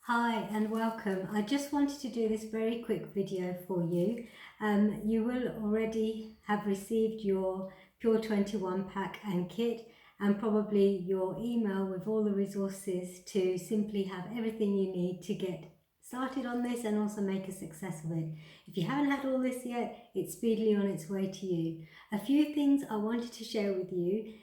Hi and welcome. I just wanted to do this very quick video for you. You will already have received your Pure21 pack and kit and probably your email with all the resources to simply have everything you need to get started on this and also make a success of it. If you haven't had all this yet, it's speedily on its way to you. A few things I wanted to share with you.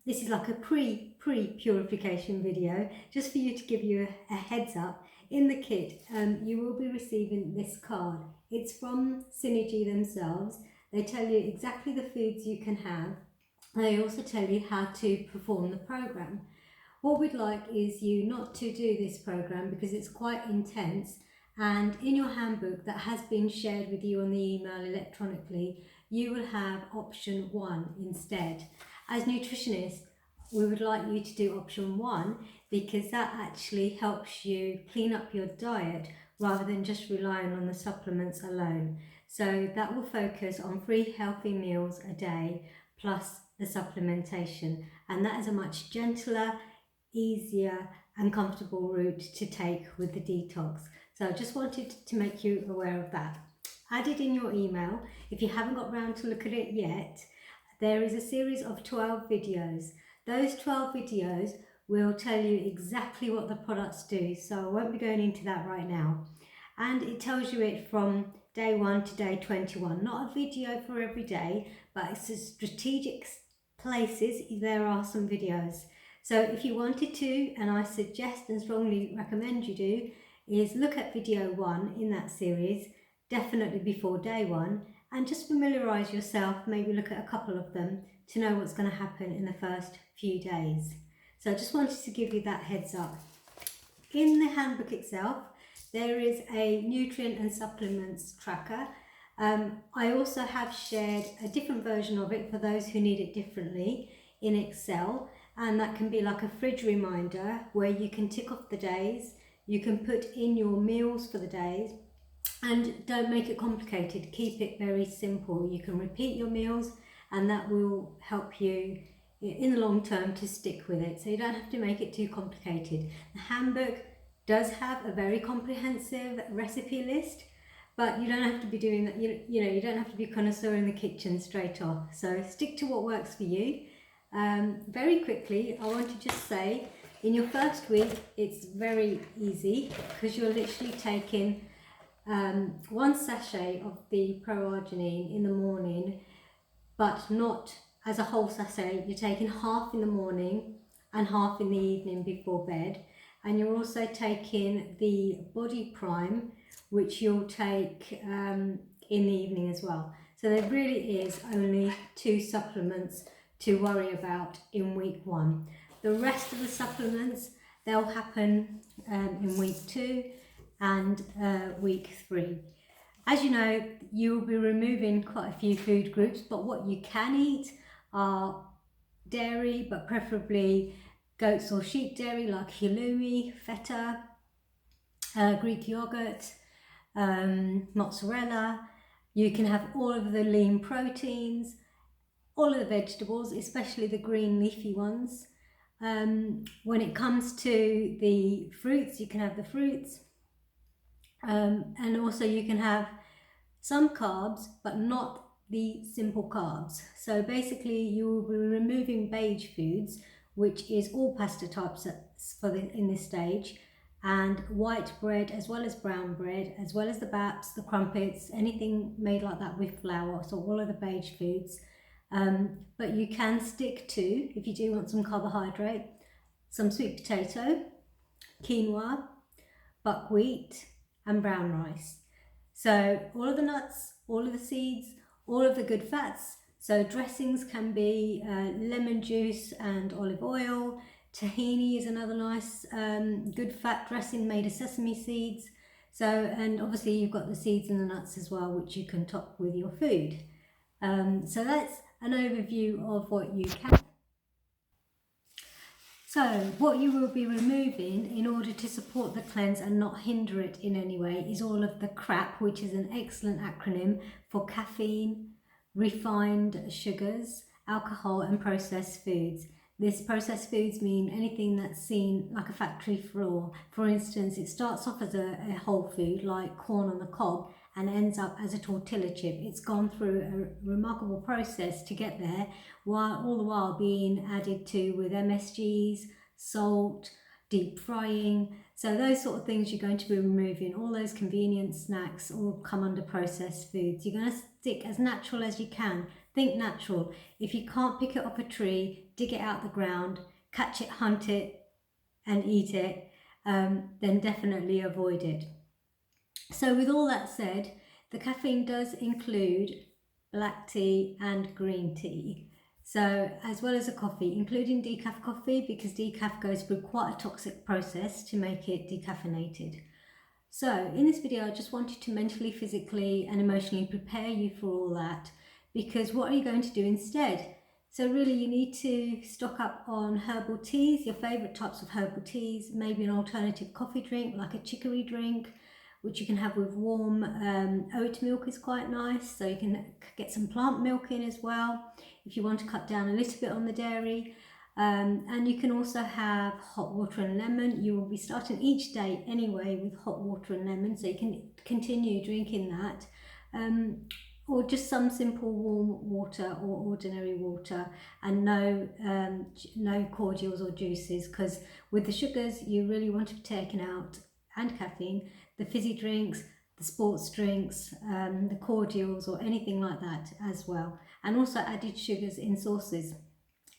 This is like a pre-purification video, just for you to give you a heads up. In the kit, you will be receiving this card. It's from Synergy themselves. They tell you exactly the foods you can have. They also tell you how to perform the program. What we'd like is you not to do this program because it's quite intense, and in your handbook that has been shared with you on the email electronically, you will have option 1 instead. As nutritionists, we would like you to do option 1 because that actually helps you clean up your diet rather than just relying on the supplements alone. So that will focus on 3 healthy meals a day plus the supplementation, and that is a much gentler, easier and comfortable route to take with the detox. So I just wanted to make you aware of that. Added in your email, if you haven't got round to look at it yet, there is a series of 12 videos. Those 12 videos will tell you exactly what the products do, so I won't be going into that right now. And it tells you it from day 1 to day 21. Not a video for every day, but it's a strategic places there are some videos. So if you wanted to, and I suggest and strongly recommend you do, is look at video 1 in that series, definitely before day 1, and just familiarise yourself, maybe look at a couple of them to know what's going to happen in the first few days. So I just wanted to give you that heads up. In the handbook itself, there is a nutrient and supplements tracker. I also have shared a different version of it for those who need it differently in Excel, and that can be like a fridge reminder where you can tick off the days, you can put in your meals for the days, and don't make it complicated, keep it very simple. You can repeat your meals and that will help you in the long term to stick with it, so you don't have to make it too complicated. The handbook does have a very comprehensive recipe list, but you don't have to be doing that. You don't have to be connoisseur in the kitchen straight off, so stick to what works for you. Very quickly, I want to just say, in your first week it's very easy because you're literally taking 1 sachet of the pro-arginine in the morning, but not as a whole sachet. You're taking half in the morning and half in the evening before bed, and you're also taking the body prime, which you'll take in the evening as well. So there really is only 2 supplements to worry about in week 1. The rest of the supplements, they'll happen in week 2 and week 3. As you know, you will be removing quite a few food groups, but what you can eat are dairy, but preferably goats or sheep dairy like halloumi, feta, Greek yogurt, mozzarella. You can have all of the lean proteins, all of the vegetables, especially the green leafy ones. When it comes to the fruits, you can have the fruits. And also you can have some carbs, but not the simple carbs. So basically you will be removing beige foods, which is all pasta types in this stage, and white bread as well as brown bread, as well as the baps, the crumpets, anything made like that with flour, so all of the beige foods. But you can stick to, if you do want some carbohydrate, some sweet potato, quinoa, buckwheat and brown rice. So all of the nuts, all of the seeds, all of the good fats. So dressings can be lemon juice and olive oil. Tahini is another nice good fat dressing made of sesame seeds. So, and obviously you've got the seeds and the nuts as well, which you can top with your food. So that's an overview of what you can. So what you will be removing in order to support the cleanse and not hinder it in any way is all of the CRAP, which is an excellent acronym for caffeine, refined sugars, alcohol and processed foods. This processed foods mean anything that's seen like a factory floor. For instance, it starts off as a whole food like corn on the cob and ends up as a tortilla chip. It's gone through a remarkable process to get there, while all the while being added to with MSGs, salt, deep frying. So those sort of things you're going to be removing. All those convenient snacks all come under processed foods. You're going to stick as natural as you can. Think natural. If you can't pick it off a tree, dig it out the ground, catch it, hunt it and eat it, then definitely avoid it. So with all that said, the caffeine does include black tea and green tea. So as well as a coffee, including decaf coffee, because decaf goes through quite a toxic process to make it decaffeinated. So in this video, I just wanted to mentally, physically and emotionally prepare you for all that, because what are you going to do instead? So really you need to stock up on herbal teas, your favourite types of herbal teas, maybe an alternative coffee drink like a chicory drink, which you can have with warm oat milk is quite nice. So you can get some plant milk in as well if you want to cut down a little bit on the dairy. And you can also have hot water and lemon. You will be starting each day anyway with hot water and lemon, so you can continue drinking that. Or just some simple warm water or ordinary water, and no cordials or juices, because with the sugars you really want to be taken out, and caffeine, the fizzy drinks, the sports drinks, the cordials or anything like that as well, and also added sugars in sauces.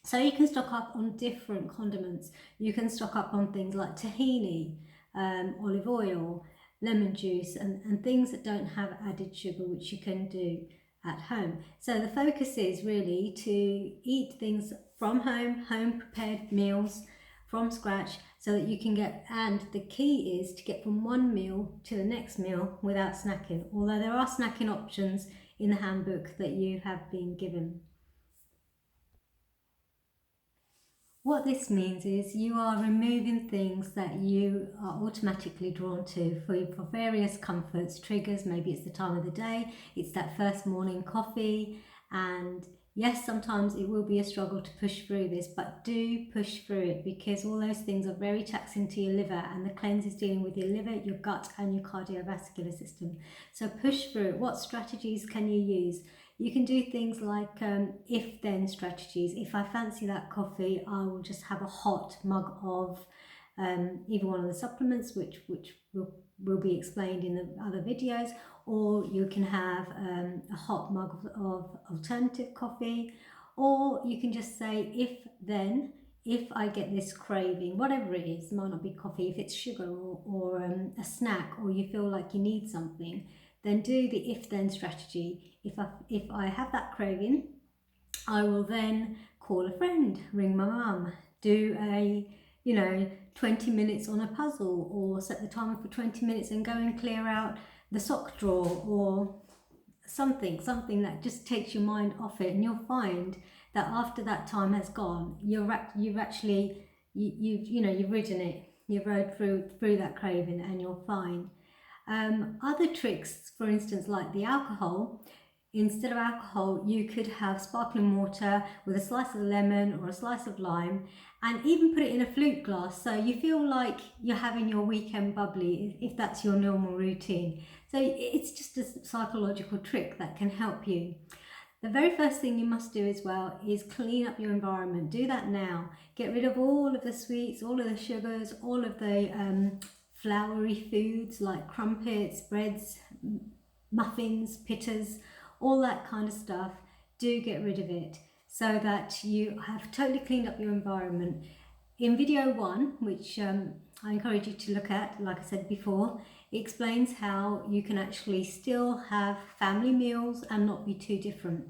So you can stock up on different condiments. You can stock up on things like tahini, olive oil, lemon juice, and things that don't have added sugar, which you can do at home. So the focus is really to eat things from home prepared meals from scratch, so that you can get, and the key is to get from one meal to the next meal without snacking, although there are snacking options in the handbook that you have been given. What this means is you are removing things that you are automatically drawn to for various comforts, triggers. Maybe it's the time of the day, it's that first morning coffee, and yes, sometimes it will be a struggle to push through this, but do push through it, because all those things are very taxing to your liver, and the cleanse is dealing with your liver, your gut and your cardiovascular system. So push through it. What strategies can you use? You can do things like if-then strategies. If I fancy that coffee, I will just have a hot mug of either one of the supplements, which will be explained in the other videos, or you can have a hot mug of alternative coffee, or you can just say if I get this craving, whatever it is, it might not be coffee, if it's sugar or a snack, or you feel like you need something, then do the if-then strategy. If I have that craving, I will then call a friend, ring my mum, do a 20 minutes on a puzzle, or set the timer for 20 minutes and go and clear out the sock drawer, or something that just takes your mind off it, and you'll find that after that time has gone, you've ridden it, you've rode through that craving, and you're fine. Other tricks, for instance, like the alcohol. Instead of alcohol, you could have sparkling water with a slice of lemon or a slice of lime, and even put it in a flute glass, so you feel like you're having your weekend bubbly if that's your normal routine. So it's just a psychological trick that can help you. The very first thing you must do as well is clean up your environment. Do that now. Get rid of all of the sweets, all of the sugars, all of the floury foods like crumpets, breads, muffins, pittas, all that kind of stuff. Do get rid of it, so that you have totally cleaned up your environment. In video 1, which I encourage you to look at, like I said before, it explains how you can actually still have family meals and not be too different.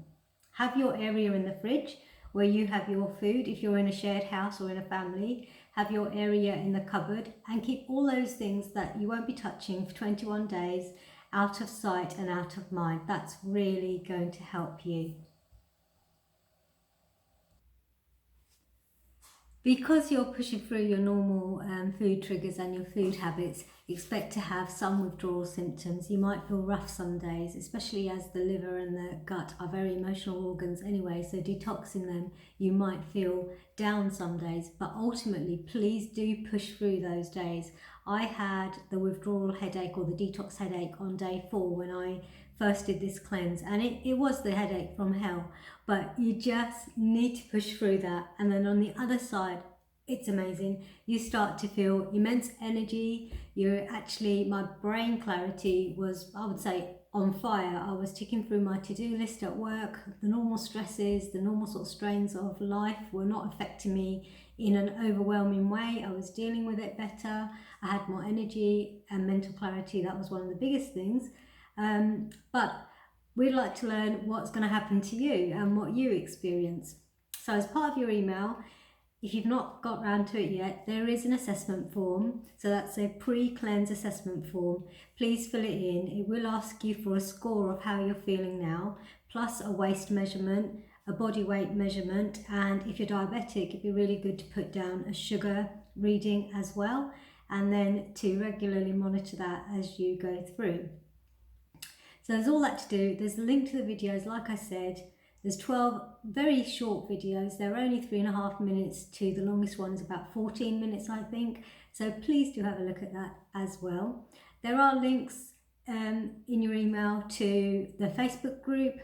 Have your area in the fridge where you have your food. If you're in a shared house or in a family, have your area in the cupboard, and keep all those things that you won't be touching for 21 days out of sight and out of mind. That's really going to help you. Because you're pushing through your normal food triggers and your food habits, expect to have some withdrawal symptoms. You might feel rough some days, especially as the liver and the gut are very emotional organs anyway, so detoxing them, you might feel down some days, but ultimately please do push through those days. I had the withdrawal headache or the detox headache on day 4 when I first did this cleanse, and it was the headache from hell, but you just need to push through that. And then on the other side, it's amazing. You start to feel immense energy. My brain clarity was, I would say, on fire. I was ticking through my to-do list at work. The normal stresses, the normal sort of strains of life were not affecting me in an overwhelming way. I was dealing with it better. I had more energy and mental clarity. That was one of the biggest things. But we'd like to learn what's going to happen to you and what you experience. So as part of your email, if you've not got around to it yet, there is an assessment form. So that's a pre-cleanse assessment form. Please fill it in. It will ask you for a score of how you're feeling now, plus a waist measurement, a body weight measurement, and if you're diabetic, it'd be really good to put down a sugar reading as well, and then to regularly monitor that as you go through. So there's all that to do. There's a link to the videos, like I said. There's 12 very short videos. They're only 3.5 minutes to the longest one is about 14 minutes, I think. So please do have a look at that as well. There are links in your email to the Facebook group,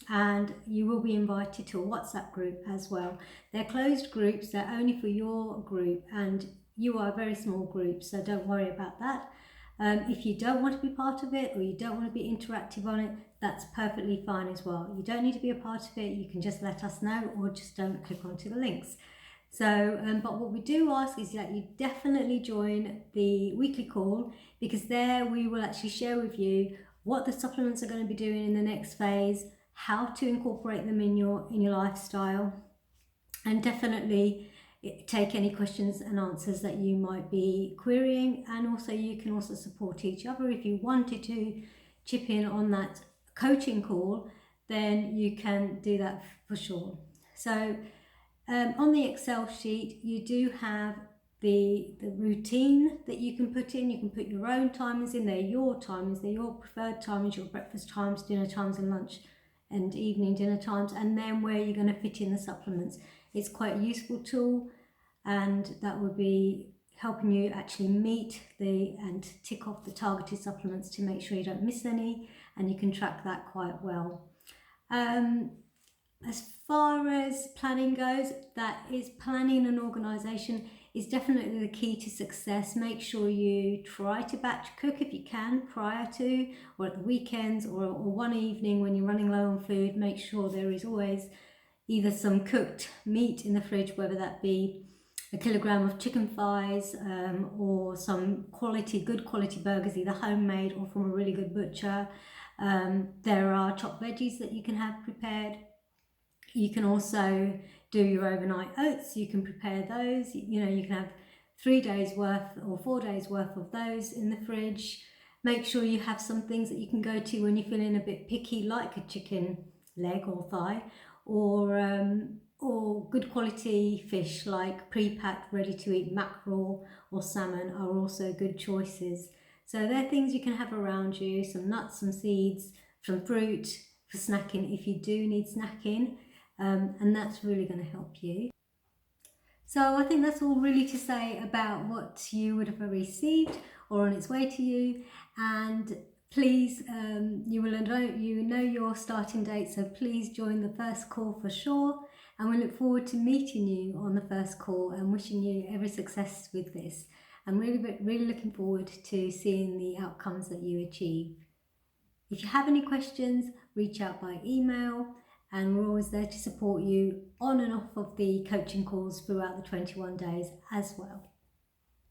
and you will be invited to a WhatsApp group as well. They're closed groups. They're only for your group, and you are a very small group, so don't worry about that. If you don't want to be part of it or you don't want to be interactive on it, that's perfectly fine as well. You don't need to be a part of it. You can just let us know or just don't click onto the links. So, but what we do ask is that you definitely join the weekly call, because there we will actually share with you what the supplements are going to be doing in the next phase, how to incorporate them in your lifestyle, and definitely take any questions and answers that you might be querying. And also you can also support each other. If you wanted to chip in on that coaching call, then you can do that for sure. So on the Excel sheet, you do have the routine that you can put in. You can put your own timings in. They're your timings, they're your preferred timings, your breakfast times, dinner times, and lunch and evening dinner times, and then where you're going to fit in the supplements. It's quite a useful tool, and that would be helping you actually meet and tick off the targeted supplements to make sure you don't miss any, and you can track that quite well. As far as planning goes, that is, planning and organisation is definitely the key to success. Make sure you try to batch cook if you can prior to, or at the weekends, or one evening when you're running low on food. Make sure there is always either some cooked meat in the fridge, whether that be a kilogram of chicken thighs or some good quality burgers, either homemade or from a really good butcher. There are chopped veggies that you can have prepared. You can also do your overnight oats. You can prepare those. You know, you can have 3 days worth or 4 days worth of those in the fridge. Make sure you have some things that you can go to when you're feeling a bit picky, like a chicken leg or thigh, or good quality fish like pre-packed, ready to eat mackerel or salmon are also good choices. So they're things you can have around you, some nuts, some seeds, some fruit for snacking if you do need snacking, and that's really going to help you. So I think that's all really to say about what you would have received or on its way to you. And please, you know your starting date, so please join the first call for sure. And we look forward to meeting you on the first call and wishing you every success with this. I'm really looking forward to seeing the outcomes that you achieve. If you have any questions, reach out by email, and we're always there to support you on and off of the coaching calls throughout the 21 days as well.